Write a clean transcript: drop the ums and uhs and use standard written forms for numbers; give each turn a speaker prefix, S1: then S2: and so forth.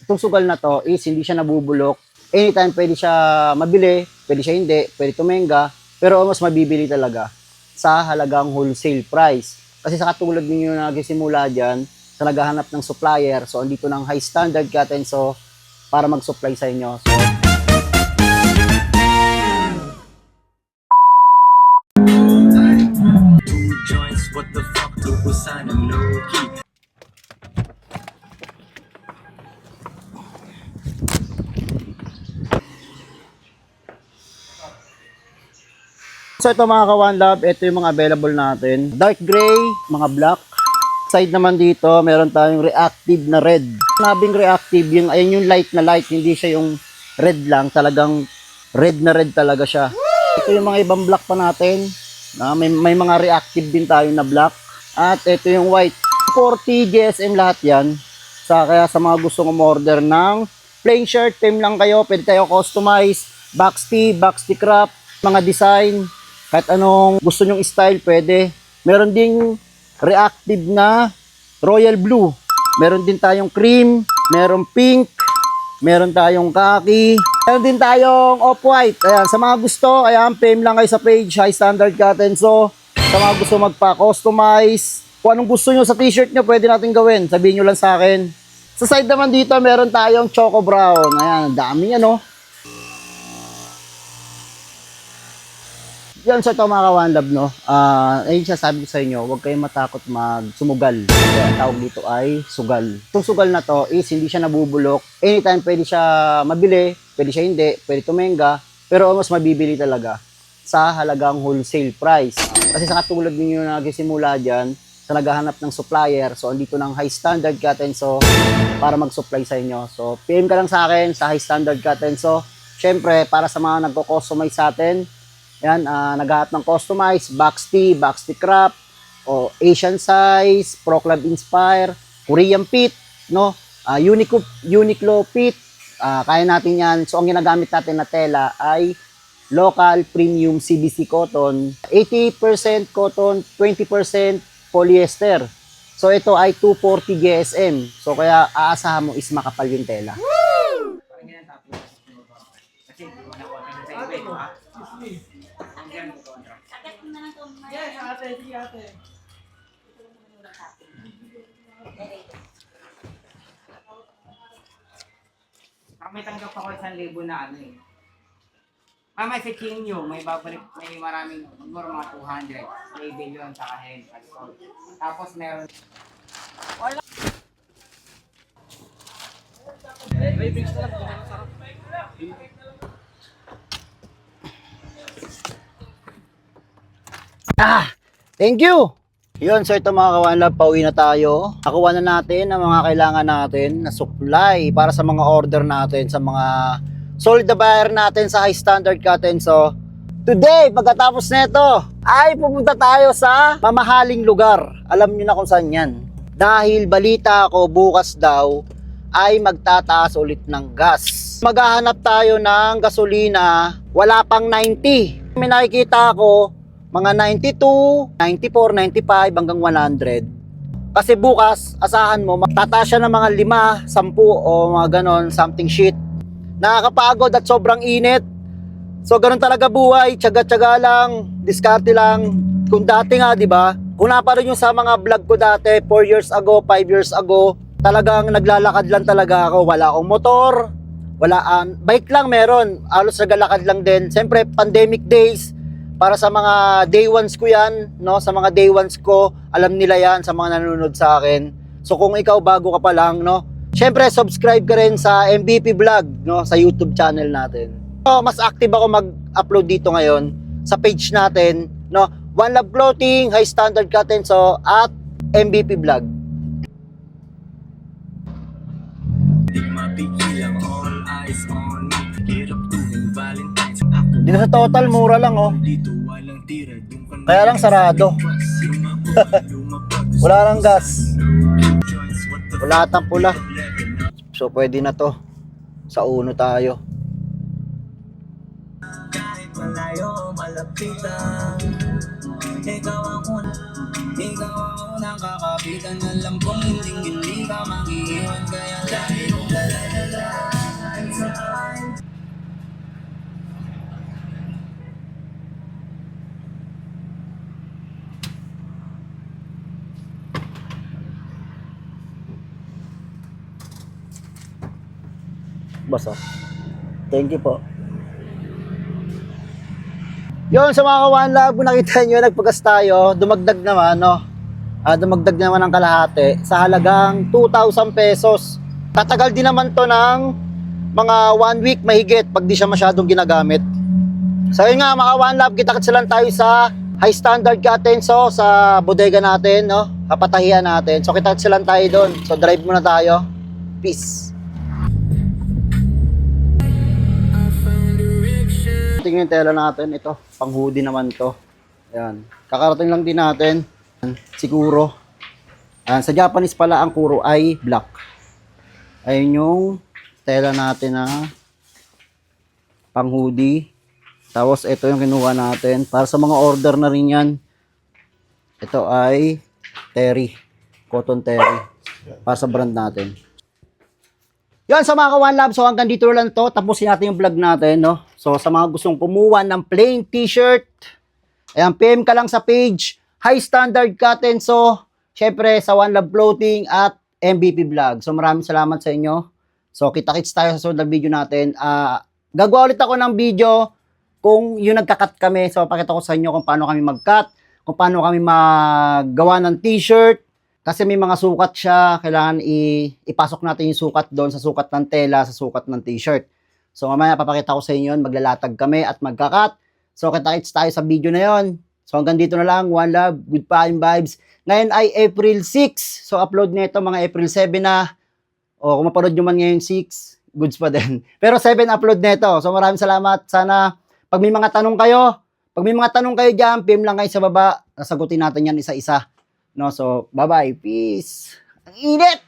S1: Itong sugal na to is hindi siya nabubulok. Anytime pwede siya mabili, pwede siya hindi, pwede tumenga, pero mas mabibili talaga sa halagang wholesale price. Kasi sa katulad ninyo na nagsisimula dyan, sa naghahanap ng supplier, so andito ng high standard cotton so para mag-supply sa inyo. So,
S2: what the fuck to sana low-key.
S1: So ito mga ka-One Love, ito yung mga available natin. Dark gray, mga black. Side naman dito, meron tayong reactive na red. Sabing reactive, ayun yung light na light, hindi siya yung red lang, talagang red na red talaga siya. Ito yung mga ibang black pa natin. May mga reactive din tayo na black. At ito yung white. 40 GSM lahat yan. Kaya sa mga gustong umorder ng plain shirt, team lang kayo, pwede tayo customize, box tee crop, mga design. Kahit anong gusto nyong style, pwede. Meron ding reactive na royal blue. Meron din tayong cream, meron pink, meron tayong khaki, meron din tayong off-white. Ayan, sa mga gusto, ayan, PM lang kayo sa page, High Standard Cotton. So, sa mga gusto magpa-customize, kung anong gusto nyo sa t-shirt nyo, pwede natin gawin. Sabihin nyo lang sa akin. Sa side naman dito, meron tayong choco brown. Ayan, dami yan, no? Yan sa ito mga ka-One Love, no? Ayun siya, sabi ko sa inyo, huwag kayong matakot mag-sumugal. Kaya ang tawag dito ay sugal. Itong sugal na to is hindi siya nabubulok. Anytime pwede siya mabili, pwede siya hindi, pwede tumenga, pero mas mabibili talaga sa halagang wholesale price. Kasi sa katulad ninyo na nagsisimula dyan, sa naghahanap ng supplier, so andito ng High Standard Cotton so para mag-supply sa inyo. So PM ka lang sa akin sa High Standard Cotton so syempre para sa mga nagko-customize sa atin, yan, naghahanap ng customize, box tee crop, o Asian size, Pro Club Inspire, Korean fit, no? Uniqlo fit, kaya natin yan. So ang ginagamit natin na tela ay local premium CBC cotton, 80% cotton, 20% polyester. So ito ay 240 GSM. So kaya aasahan mo is makapal yung tela.
S3: May tanggap ako 1,000 na ano eh. Mamay sa Chinyo, may babalik, may maraming, siguro mga 200. May billion sa kahen. Tapos meron. Wala.
S1: Thank you! Yun, so ito mga ka-One Love, pauwi na tayo. Nakuha na natin ang mga kailangan natin na supply para sa mga order natin, sa mga sold na buyer natin sa High Standard Cotton. So, today, pagkatapos nito, ay pupunta tayo sa mamahaling lugar. Alam niyo na kung saan yan. Dahil balita ko, bukas daw, ay magtataas ulit ng gas. Maghahanap tayo ng gasolina, wala pang 90. May nakikita ako, mga 92, 94, 95 hanggang 100. Kasi bukas, asahan mo, tataas siya ng mga 5, 10 o mga ganon, something shit. Nakakapagod at sobrang init. So ganon talaga buhay, tiyaga-tiyaga lang, diskarte lang. Kung dati nga, di ba? Kung naparin yung sa mga vlog ko dati, 4 years ago, 5 years ago, talagang naglalakad lang talaga ako. Wala akong motor, bike lang meron. Halos naglalakad lang din. Siyempre, pandemic days, para sa mga day ones ko yan, no? Sa mga day ones ko, alam nila yan sa mga nanonood sa akin. So kung ikaw bago ka pa lang, no? Syempre, subscribe ka rin sa MVP Vlog, no? Sa YouTube channel natin. So, mas active ako mag-upload dito ngayon sa page natin, no? One Love Clothing, High Standard Cotton, so at MVP Vlog.
S2: Di mapigilang all eyes on me. Hirap tuwing Valentine's.
S1: Dito sa total, mura lang, oh. Kaya lang sarado. Wala lang gas. Wala atang pula. So pwede na to. Sa uno tayo.
S2: Kahit malayo, malapitan. Ikaw ang unang kakapitan. Alam kong hindi ka mag-iwan. Kaya dahil
S1: boss. Oh. Thank you po. Yun, sa mga ka-One Love, kung nakita nyo, nagpagas tayo, dumagdag naman, no? Dumagdag naman ng kalahati sa halagang 2,000 pesos. Tatagal din naman to ng mga 1 week mahigit pag di siya masyadong ginagamit. So yun nga, mga One Love, kita-kits lang tayo sa high standard Katenso sa bodega natin, no? Kapatahian natin. So kita-kits lang tayo doon. So drive muna tayo. Peace. Tingnan yung tela natin. Ito, pang hoodie naman to. Ayan. Kakarating lang din natin. Siguro. Sa Japanese pala, ang kuro ay black. Ayun yung tela natin na pang hoodie. Tapos ito yung kinuha natin. Para sa mga order na rin yan. Ito ay terry. Cotton terry. Para sa brand natin. Yan, sa mga ka-One Love, so hanggang dito lang to. Tapusin natin yung vlog natin, no? So sa mga gustong kumuha ng plain t-shirt, ayan, PM ka lang sa page High Standard Katenso. Syempre sa One Love Clothing at MVP Vlog. So maraming salamat sa inyo. So kita-kits tayo sa sunod na video natin. Gagawa ulit ako ng video kung yung nagka-cut kami. So pakita ko sa inyo kung paano kami mag-cut, kung paano kami maggawa ng t-shirt. Kasi may mga sukat siya, kailangan ipasok natin yung sukat doon sa sukat ng tela, sa sukat ng t-shirt. So mamaya papakita ko sa inyo yun, maglalatag kami at magka-cut. So kita-kits tayo sa video na yon. So hanggang dito na lang, One Love, good vibes. Ngayon ay April 6. So upload nito mga April 7 na. O kung mapanood nyo man ngayon 6, goods pa din. Pero 7 upload nito. So maraming salamat. Sana pag may mga tanong kayo, dyan, PM lang kayo sa baba. Nasagutin natin yan isa-isa. No, so bye-bye. Peace. Ang init!